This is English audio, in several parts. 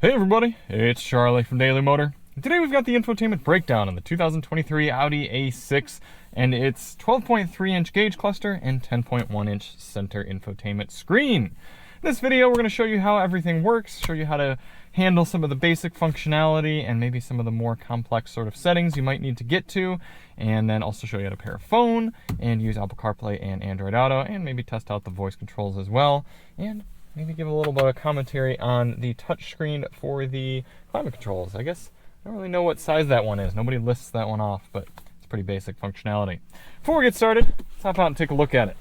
Hey everybody, it's Charlie from Daily Motor. Today we've got the infotainment breakdown on the 2023 Audi A6 and its 12.3-inch gauge cluster and 10.1-inch center infotainment screen. In this video we're going to show you how everything works, show you how to handle some of the basic functionality and maybe some of the more complex sort of settings you might need to get to, and then also show you how to pair a phone and use Apple CarPlay and Android Auto, and maybe test out the voice controls as well, and maybe give a little bit of commentary on the touchscreen for the climate controls. I guess I don't really know what size that one is. Nobody lists that one off, but it's pretty basic functionality. Before we get started, let's hop out and take a look at it.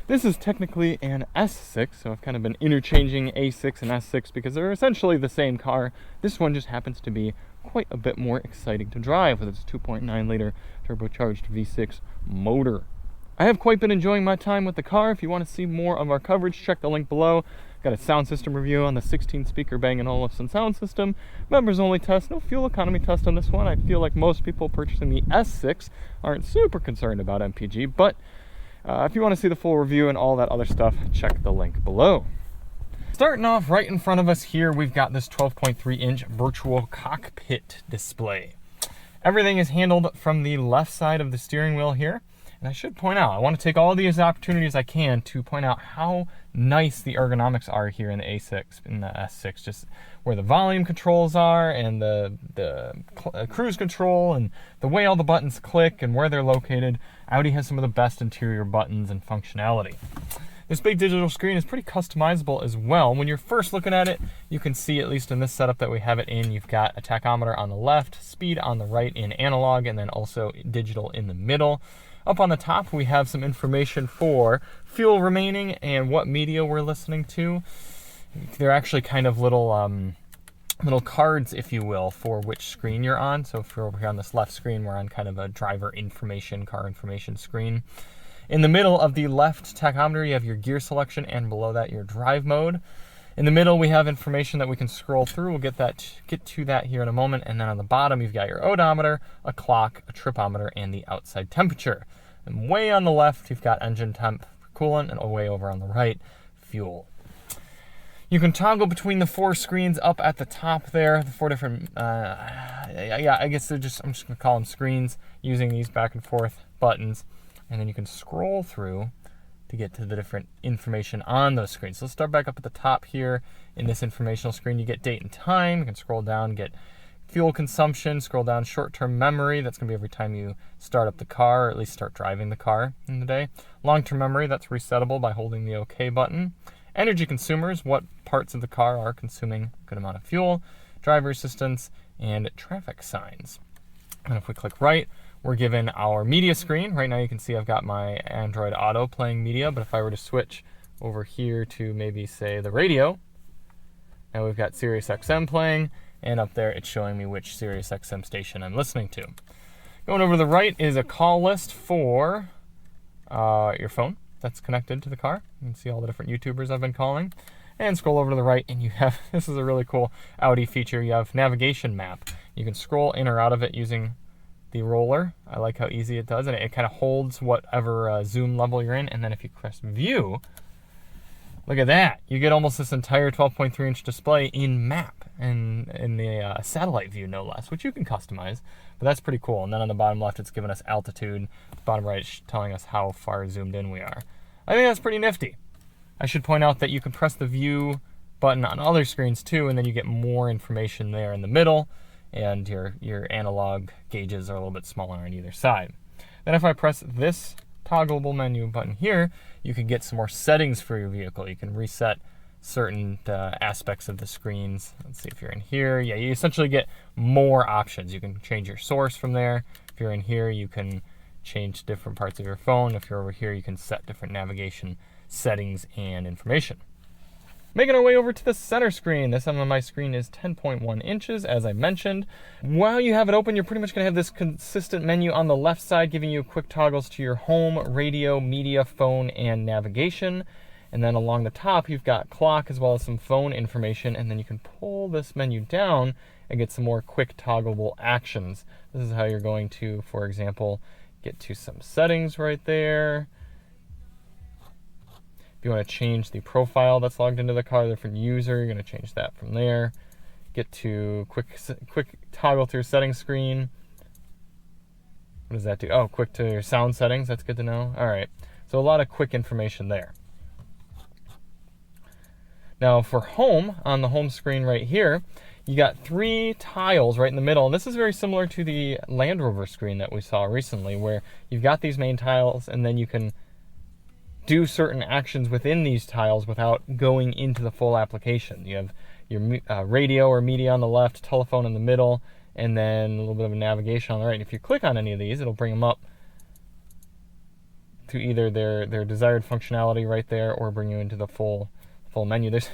This is technically an S6, so I've kind of been interchanging A6 and S6 because they're essentially the same car. This one just happens to be quite a bit more exciting to drive with its 2.9-liter turbocharged V6 motor. I have quite been enjoying my time with the car. If you want to see more of our coverage, check the link below. Got a sound system review on the 16-speaker Bang & Olufsen sound system. Members only test, no fuel economy test on this one. I feel like most people purchasing the S6 aren't super concerned about MPG, but if you want to see the full review and all that other stuff, check the link below. Starting off right in front of us here, we've got this 12.3-inch virtual cockpit display. Everything is handled from the left side of the steering wheel here. And I should point out, I want to take all these opportunities I can to point out how nice the ergonomics are here in the A6, in the S6, just where the volume controls are and the cruise control and the way all the buttons click and where they're located. Audi has some of the best interior buttons and functionality. This big digital screen is pretty customizable as well. When you're first looking at it, you can see, at least in this setup that we have it in, you've got a tachometer on the left, speed on the right in analog, and then also digital in the middle. Up on the top, we have some information for fuel remaining and what media we're listening to. They're actually kind of little cards, if you will, for which screen you're on. So if you're over here on this left screen, we're on kind of a driver information, car information screen. In the middle of the left tachometer, you have your gear selection, and below that, your drive mode. In the middle, we have information that we can scroll through. We'll get to that here in a moment. And then on the bottom, you've got your odometer, a clock, a tripometer, and the outside temperature. And way on the left, you've got engine temp, coolant, and way over on the right, fuel. You can toggle between the four screens up at the top there, the four different, I guess I'm just going to call them screens, using these back and forth buttons. And then you can scroll through to get to the different information on those screens. So let's start back up at the top here. In this informational screen, you get date and time. You can scroll down, get fuel consumption, scroll down short-term memory. That's going to be every time you start up the car, or at least start driving the car in the day. Long-term memory, that's resettable by holding the OK button. Energy consumers, what parts of the car are consuming a good amount of fuel. Driver assistance, and traffic signs. And if we click right, we're given our media screen. Right now you can see I've got my Android Auto playing media, but if I were to switch over here to maybe say the radio, now we've got Sirius XM playing, and up there it's showing me which Sirius XM station I'm listening to. Going over to the right is a call list for your phone that's connected to the car. You can see all the different YouTubers I've been calling. And scroll over to the right and you have, this is a really cool Audi feature, you have navigation map. You can scroll in or out of it using the roller. I like how easy it does, and it kind of holds whatever zoom level you're in, and then if you press view, look at that. You get almost this entire 12.3-inch display in map, and in the satellite view, no less, which you can customize, but that's pretty cool. And then on the bottom left, it's giving us altitude. The bottom right is telling us how far zoomed in we are. I think that's pretty nifty. I should point out that you can press the view button on other screens too, and then you get more information there in the middle, and your analog gauges are a little bit smaller on either side. Then if I press this toggleable menu button here, you can get some more settings for your vehicle. You can reset certain aspects of the screens. Let's see if you're in here. Yeah, you essentially get more options. You can change your source from there. If you're in here, you can change different parts of your phone. If you're over here, you can set different navigation settings and information. Making our way over to the center screen. This on my screen is 10.1 inches, as I mentioned. While you have it open, you're pretty much going to have this consistent menu on the left side, giving you quick toggles to your home, radio, media, phone, and navigation. And then along the top, you've got clock as well as some phone information, and then you can pull this menu down and get some more quick toggleable actions. This is how you're going to, for example, get to some settings right there. If you want to change the profile that's logged into the car, the different user, you're going to change that from there. get to quick toggle through settings screen. What does that do? Oh, quick to your sound settings. That's good to know. All right. So a lot of quick information there. Now for home, on the home screen right here, you got 3 tiles right in the middle. And this is very similar to the Land Rover screen that we saw recently, where you've got these main tiles and then you can do certain actions within these tiles without going into the full application. You have your radio or media on the left, telephone in the middle, and then a little bit of a navigation on the right. If you click on any of these, it'll bring them up to either their desired functionality right there or bring you into the full menu. There's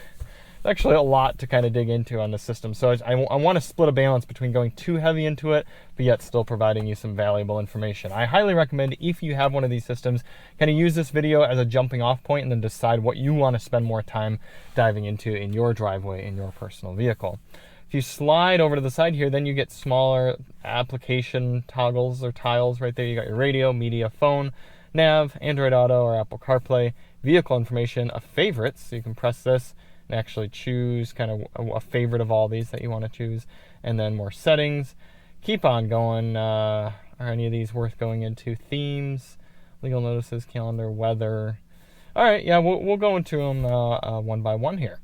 actually a lot to kind of dig into on the system, so I want to split a balance between going too heavy into it but yet still providing you some valuable information. I highly recommend, if you have one of these systems, kind of use this video as a jumping off point and then decide what you want to spend more time diving into in your driveway in your personal vehicle. If you slide over to the side here, then you get smaller application toggles or tiles right there. You got your radio, media, phone, nav, Android Auto or Apple CarPlay, vehicle information, a favorites, so you can press this and actually choose kind of a favorite of all these that you want to choose, and then more settings. Keep on going. Are any of these worth going into? Themes, legal notices, calendar, weather. All right, yeah, we'll go into them one by one here.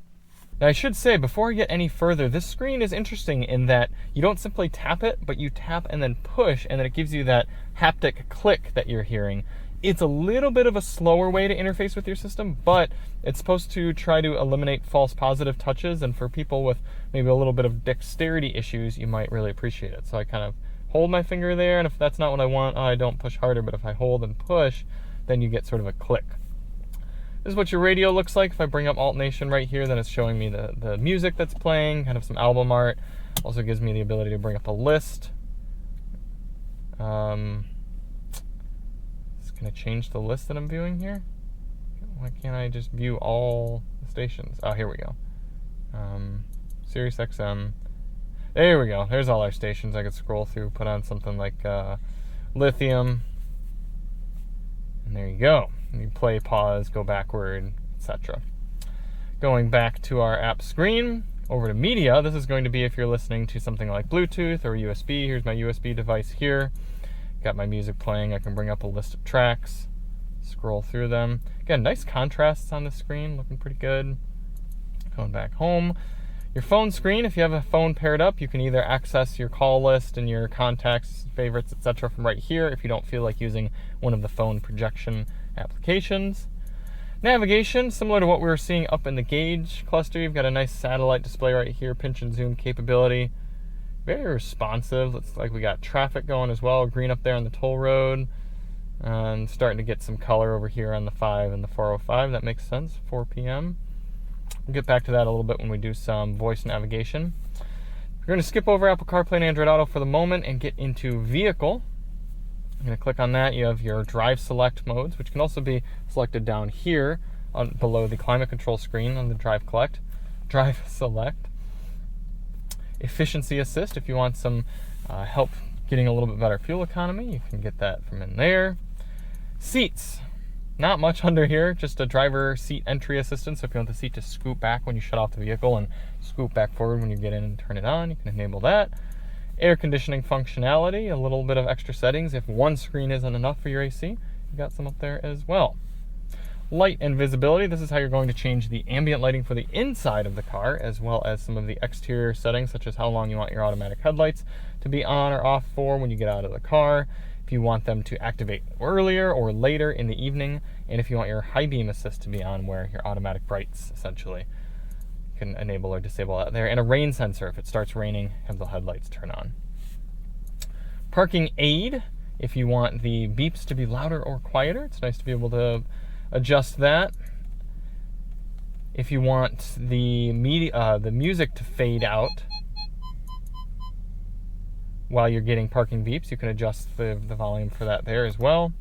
Now I should say, before I get any further, this screen is interesting in that you don't simply tap it, but you tap and then push, and then it gives you that haptic click that you're hearing. It's a little bit of a slower way to interface with your system, but it's supposed to try to eliminate false positive touches, and for people with maybe a little bit of dexterity issues, you might really appreciate it. So I kind of hold my finger there, and if that's not what I want, I don't push harder, but if I hold and push, then you get sort of a click. This is what your radio looks like. If I bring up Alt Nation right here, then it's showing me the music that's playing, kind of some album art. Also gives me the ability to bring up a list. Can I change the list that I'm viewing here? Why can't I just view all the stations? Oh, here we go. Sirius XM. There we go. There's all our stations. I could scroll through, put on something like Lithium. And there you go. You play, pause, go backward, etc. Going back to our app screen, over to media. This is going to be if you're listening to something like Bluetooth or USB. Here's my USB device here. Got my music playing. I can bring up a list of tracks, scroll through them. Again, nice contrasts on the screen, looking pretty good. Going back home. Your phone screen, if you have a phone paired up, you can either access your call list and your contacts, favorites, etc. from right here if you don't feel like using one of the phone projection applications. Navigation, similar to what we were seeing up in the gauge cluster. You've got a nice satellite display right here, pinch and zoom capability. Very responsive. Looks like we got traffic going as well. Green up there on the toll road. And starting to get some color over here on the 5 and the 405. That makes sense. 4 p.m. We'll get back to that a little bit when we do some voice navigation. We're going to skip over Apple CarPlay and Android Auto for the moment and get into vehicle. I'm going to click on that. You have your drive select modes, which can also be selected down here below the climate control screen on the drive select. Efficiency assist, if you want some help getting a little bit better fuel economy, you can get that from in there. Seats, not much under here, just a driver seat entry assistance. So if you want the seat to scoot back when you shut off the vehicle and scoot back forward when you get in and turn it on, you can enable that. Air conditioning functionality, a little bit of extra settings. If one screen isn't enough for your AC, you've got some up there as well. Light and visibility, this is how you're going to change the ambient lighting for the inside of the car, as well as some of the exterior settings, such as how long you want your automatic headlights to be on or off for when you get out of the car, if you want them to activate earlier or later in the evening, and if you want your high beam assist to be on, where your automatic brights essentially can enable or disable that there, and a rain sensor. If it starts raining, have the headlights turn on. Parking aid, if you want the beeps to be louder or quieter, it's nice to be able to adjust that. If you want the music to fade out while you're getting parking beeps, you can adjust the volume for that there as well.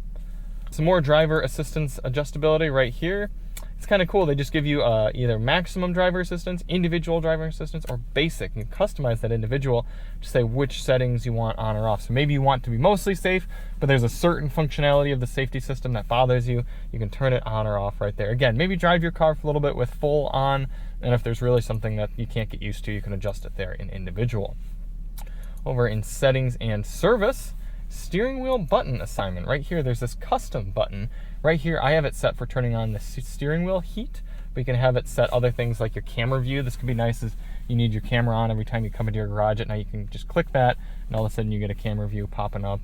Some more driver assistance adjustability right here. It's kind of cool. They just give you either maximum driver assistance, individual driver assistance, or basic. You can customize that individual to say which settings you want on or off. So maybe you want to be mostly safe, but there's a certain functionality of the safety system that bothers you. You can turn it on or off right there. Again, maybe drive your car for a little bit with full on, and if there's really something that you can't get used to, you can adjust it there in individual. Over in settings and service, steering wheel button assignment. Right here, there's this custom button. Right here, I have it set for turning on the steering wheel heat, but you can have it set other things like your camera view. This could be nice if you need your camera on every time you come into your garage at night. You can just click that, and all of a sudden you get a camera view popping up.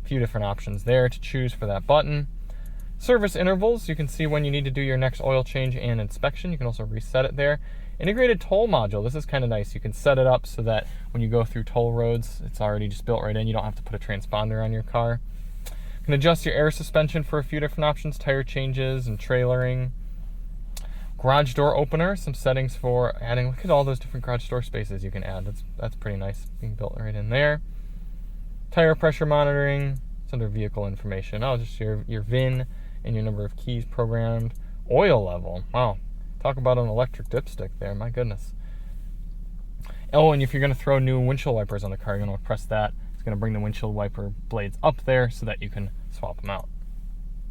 A few different options there to choose for that button. Service intervals, you can see when you need to do your next oil change and inspection. You can also reset it there. Integrated toll module, this is kind of nice. You can set it up so that when you go through toll roads, it's already just built right in. You don't have to put a transponder on your car. You can adjust your air suspension for a few different options, tire changes and trailering. Garage door opener, some settings for adding. Look at all those different garage door spaces you can add. That's pretty nice, being built right in there. Tire pressure monitoring, it's under vehicle information. Oh, just your VIN and your number of keys programmed. Oil level, wow. Talk about an electric dipstick there, my goodness. Oh, and if you're gonna throw new windshield wipers on the car, you're gonna press that. It's gonna bring the windshield wiper blades up there so that you can swap them out.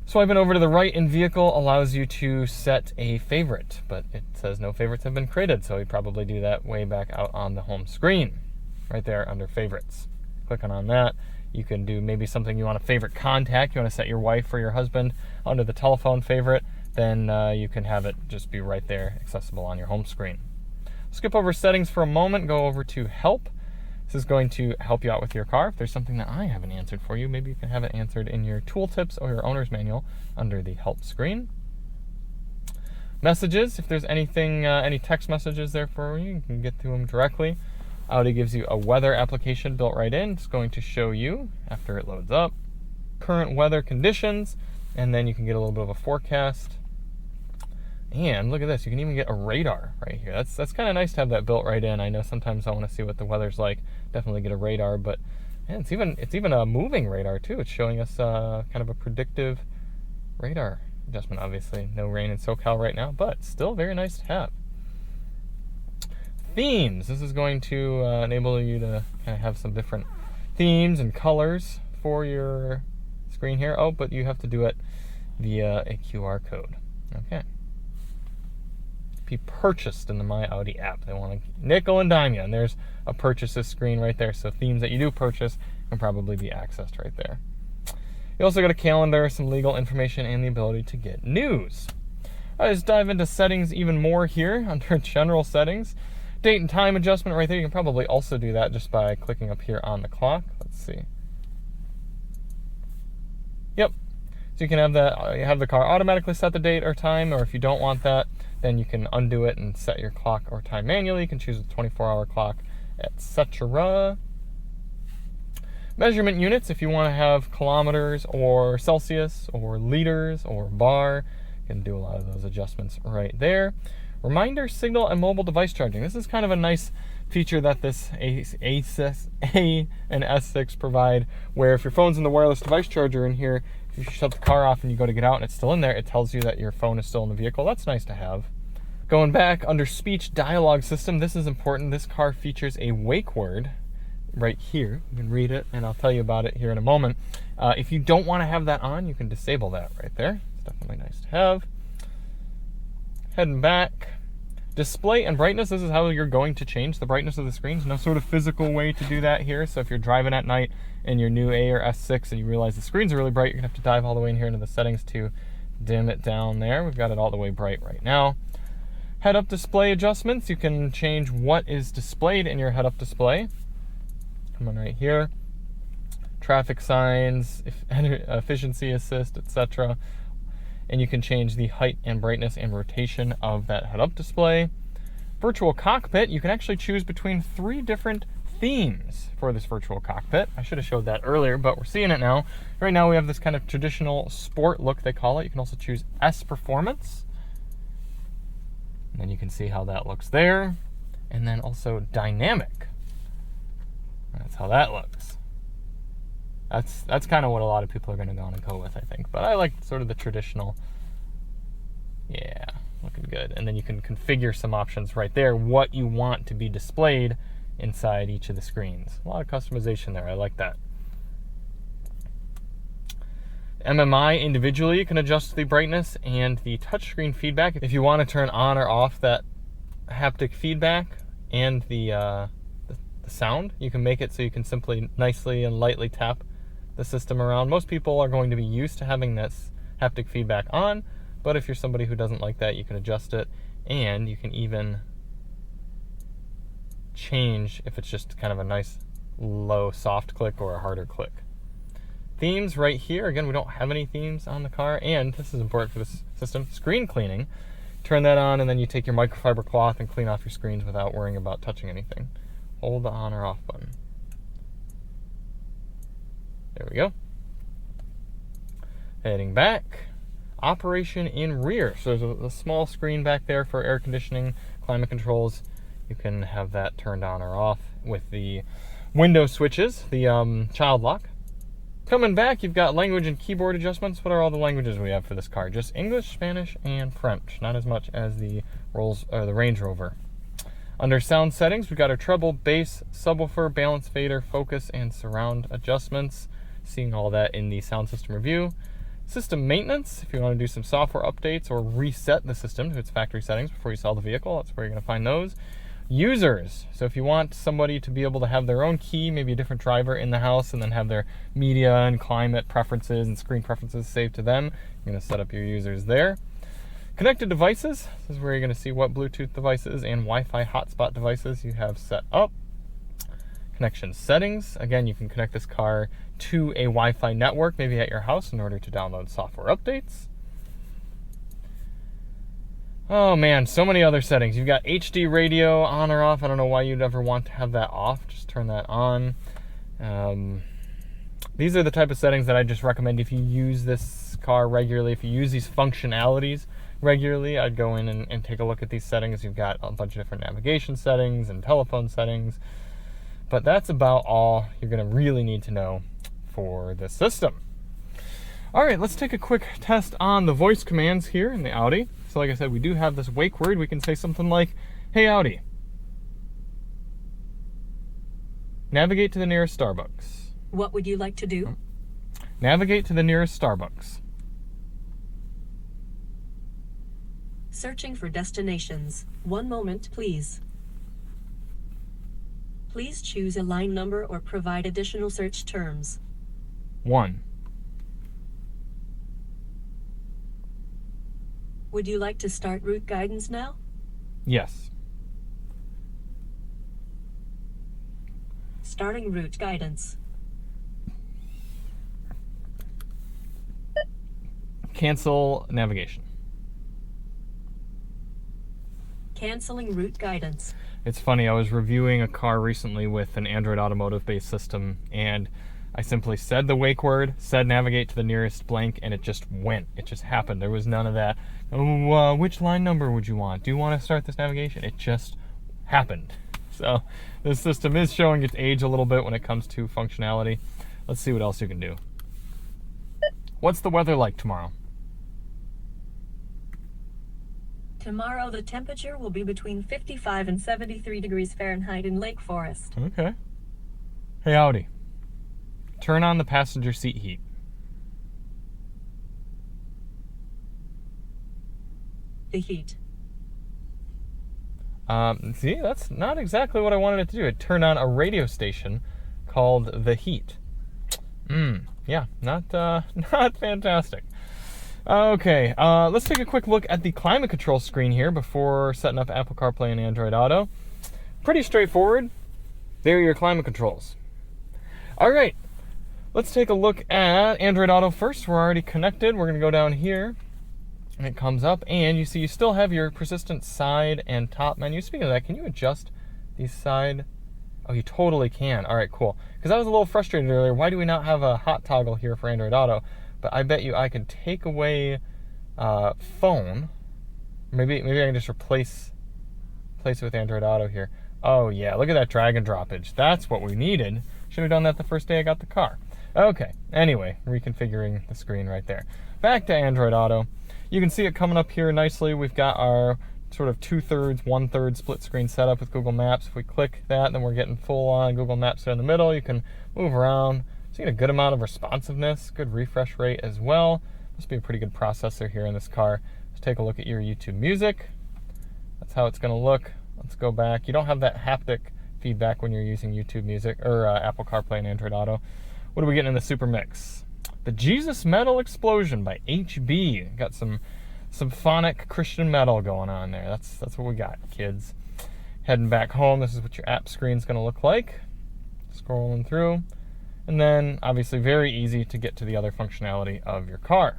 Swiping over to the right in vehicle allows you to set a favorite, but it says no favorites have been created, so we probably do that way back out on the home screen, right there under favorites. Clicking on that, you can do maybe something you want a favorite contact. You want to set your wife or your husband under the telephone favorite, then you can have it just be right there, accessible on your home screen. Skip over settings for a moment, go over to help. This is going to help you out with your car. If there's something that I haven't answered for you, maybe you can have it answered in your tooltips or your owner's manual under the help screen. Messages, if there's anything, any text messages there for you, you can get to them directly. Audi gives you a weather application built right in. It's going to show you, after it loads up, current weather conditions, and then you can get a little bit of a forecast. And look at this, you can even get a radar right here. That's kind of nice to have that built right in. I know sometimes I want to see what the weather's like. Definitely get a radar, but man, it's even a moving radar too. It's showing us kind of a predictive radar adjustment. Obviously, no rain in SoCal right now, but still very nice to have. Themes. This is going to enable you to kind of have some different themes and colors for your screen here. Oh, but you have to do it via a QR code. Okay. Be purchased in the My Audi app. They want to nickel and dime you, and there's a purchases screen right there. So themes that you do purchase can probably be accessed right there. You also got a calendar, some legal information, and the ability to get news. All right, let's dive into settings even more here under general settings. Date and time adjustment right there. You can probably also do that just by clicking up here on the clock. Let's see. Yep. So you can have the car automatically set the date or time, or if you don't want that, then you can undo it and set your clock or time manually. You can choose a 24-hour clock, etc. Measurement units, if you want to have kilometers or Celsius or liters or bar, you can do a lot of those adjustments right there. Reminder signal and mobile device charging. This is kind of a nice feature that this A and S6 provide, where if your phone's in the wireless device charger in here, if you shut the car off and you go to get out and it's still in there, it tells you that your phone is still in the vehicle. That's nice to have. Going back under speech dialogue system, this is important. This car features a wake word right here. You can read it, and I'll tell you about it here in a moment. If you don't want to have that on, you can disable that right there. It's definitely nice to have. Heading back. Display and brightness, this is how you're going to change the brightness of the screens. No sort of physical way to do that here. So if you're driving at night in your new A or S6 and you realize the screens are really bright, you're gonna have to dive all the way in here into the settings to dim it down there. We've got it all the way bright right now. Head-up display adjustments, you can change what is displayed in your head-up display. Come on right here. Traffic signs, efficiency assist, etc. And you can change the height and brightness and rotation of that head-up display. Virtual cockpit, you can actually choose between 3 different themes for this virtual cockpit. I should have showed that earlier, but we're seeing it now. Right now we have this kind of traditional sport look, they call it. You can also choose S Performance. And then you can see how that looks there. And then also dynamic. That's how that looks. That's kind of what a lot of people are going to go with, I think. But I like sort of the traditional. Yeah, looking good. And then you can configure some options right there, what you want to be displayed inside each of the screens. A lot of customization there. I like that. MMI individually, you can adjust the brightness and the touchscreen feedback. If you want to turn on or off that haptic feedback and the sound, you can make it so you can simply nicely and lightly tap the system around. Most people are going to be used to having this haptic feedback on, but if you're somebody who doesn't like that, you can adjust it, and you can even change if it's just kind of a nice low soft click or a harder click. Themes right here. Again, we don't have any themes on the car, and this is important for this system, screen cleaning. Turn that on, and then you take your microfiber cloth and clean off your screens without worrying about touching anything. Hold the on or off button. There we go. Heading back. Operation in rear. So there's a small screen back there for air conditioning, climate controls. You can have that turned on or off with the window switches, the child lock. Coming back, you've got language and keyboard adjustments. What are all the languages we have for this car? Just English, Spanish, and French. Not as much as the Range Rover. Under sound settings, we've got our treble, bass, subwoofer, balance fader, focus, and surround adjustments. Seeing all that in the sound system review. System maintenance, if you want to do some software updates or reset the system to its factory settings before you sell the vehicle, that's where you're going to find those. Users, so if you want somebody to be able to have their own key, maybe a different driver in the house, and then have their media and climate preferences and screen preferences saved to them, you're going to set up your users there. Connected devices, this is where you're going to see what Bluetooth devices and Wi-Fi hotspot devices you have set up. Connection settings, again, you can connect this car to a Wi-Fi network, maybe at your house, in order to download software updates. Oh man, so many other settings. You've got HD radio on or off. I don't know why you'd ever want to have that off. Just turn that on. These are the type of settings that I just recommend if you use this car regularly. If you use these functionalities regularly, I'd go in and take a look at these settings. You've got a bunch of different navigation settings and telephone settings. But that's about all you're going to really need to know for this system. All right, let's take a quick test on the voice commands here in the Audi. So like I said, we do have this wake word. We can say something like, "Hey Audi, navigate to the nearest Starbucks." What would you like to do? Navigate to the nearest Starbucks. Searching for destinations. One moment, please. Please choose a line number or provide additional search terms. 1. Would you like to start route guidance now? Yes. Starting route guidance. Cancel navigation. Canceling route guidance. It's funny, I was reviewing a car recently with an Android Automotive-based system, and I simply said the wake word, said navigate to the nearest blank, and it just went. It just happened. There was none of that, oh, which line number would you want? Do you want to start this navigation? It just happened. So this system is showing its age a little bit when it comes to functionality. Let's see what else you can do. What's the weather like tomorrow? Tomorrow the temperature will be between 55 and 73 degrees Fahrenheit in Lake Forest. Okay. Hey Audi, turn on the passenger seat heat. The heat. See, that's not exactly what I wanted it to do. It turned on a radio station called The Heat. Yeah, not fantastic. Okay, let's take a quick look at the climate control screen here before setting up Apple CarPlay and Android Auto. Pretty straightforward. There are your climate controls. All right, let's take a look at Android Auto first. We're already connected. We're going to go down here, and it comes up, and you see you still have your persistent side and top menu. Speaking of that, can you adjust the side? Oh, you totally can. All right, cool. Because I was a little frustrated earlier. Why do we not have a hot toggle here for Android Auto? But I bet you I could take away phone. Maybe I can just replace it with Android Auto here. Oh yeah, look at that drag and droppage. That's what we needed. Should have done that the first day I got the car. Okay, anyway, reconfiguring the screen right there. Back to Android Auto. You can see it coming up here nicely. We've got our sort of 2/3, 1/3 split screen setup with Google Maps. If we click that, then we're getting full on Google Maps there in the middle. You can move around. Seeing a good amount of responsiveness, good refresh rate as well. Must be a pretty good processor here in this car. Let's take a look at your YouTube music. That's how it's going to look. Let's go back. You don't have that haptic feedback when you're using YouTube music or Apple CarPlay and Android Auto. What are we getting in the super mix? The Jesus Metal Explosion by HB. Got some symphonic Christian metal going on there. That's what we got, kids. Heading back home, this is what your app screen's going to look like. Scrolling through. And then, obviously, very easy to get to the other functionality of your car.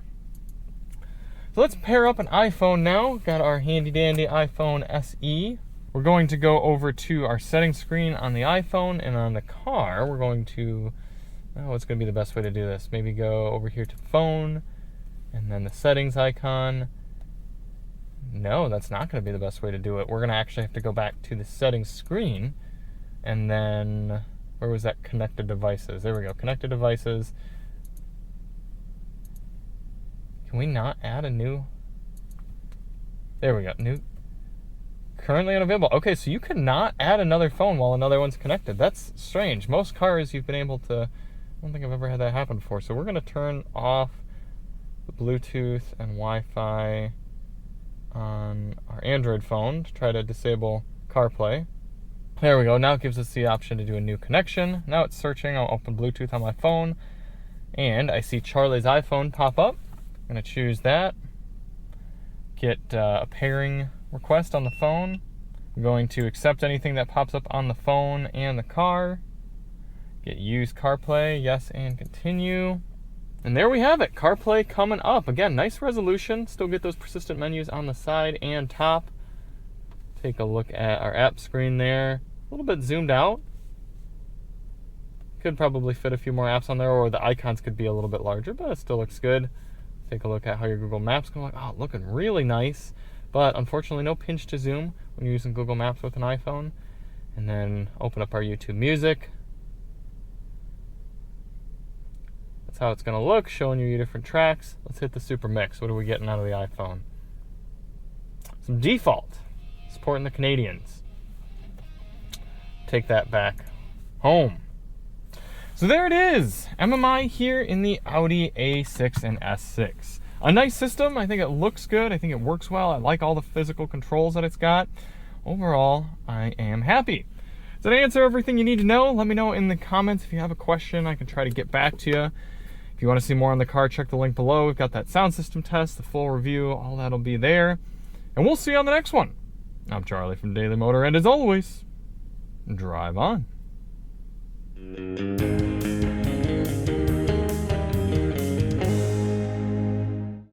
So let's pair up an iPhone now. Got our handy-dandy iPhone SE. We're going to go over to our settings screen on the iPhone, and on the car, we're going to, what's going to be the best way to do this? Maybe go over here to Phone, and then the settings icon. No, that's not going to be the best way to do it. We're going to actually have to go back to the settings screen, and then, where was that? Connected devices. There we go, connected devices. Can we not add a new? There we go, new. Currently unavailable. Okay, so you cannot add another phone while another one's connected. That's strange. Most cars you've been able to, I don't think I've ever had that happen before. So we're going to turn off the Bluetooth and Wi-Fi on our Android phone to try to disable CarPlay. There we go. Now it gives us the option to do a new connection. Now it's searching. I'll open Bluetooth on my phone, and I see Charlie's iPhone pop up. I'm going to choose that. Get a pairing request on the phone. I'm going to accept anything that pops up on the phone and the car. Get use CarPlay, yes, and continue. And there we have it, CarPlay coming up. Again, nice resolution. Still get those persistent menus on the side and top. Take a look at our app screen there. A little bit zoomed out. Could probably fit a few more apps on there, or the icons could be a little bit larger, but it still looks good. Take a look at how your Google Maps can look. Oh, looking really nice. But unfortunately, no pinch to zoom when you're using Google Maps with an iPhone. And then open up our YouTube music. That's how it's going to look, showing you your different tracks. Let's hit the super mix. What are we getting out of the iPhone? Some default, supporting the Canadians. Take that back home. So there it is, MMI here in the Audi A6 and S6. A nice system. I think it looks good. I think it works well. I like all the physical controls that it's got. Overall, I am happy. Does that answer everything you need to know? Let me know in the comments if you have a question. I can try to get back to you. If you want to see more on the car, check the link below. We've got that sound system test, the full review, all that'll be there. And we'll see you on the next one. I'm Charlie from Daily Motor, and as always, drive on.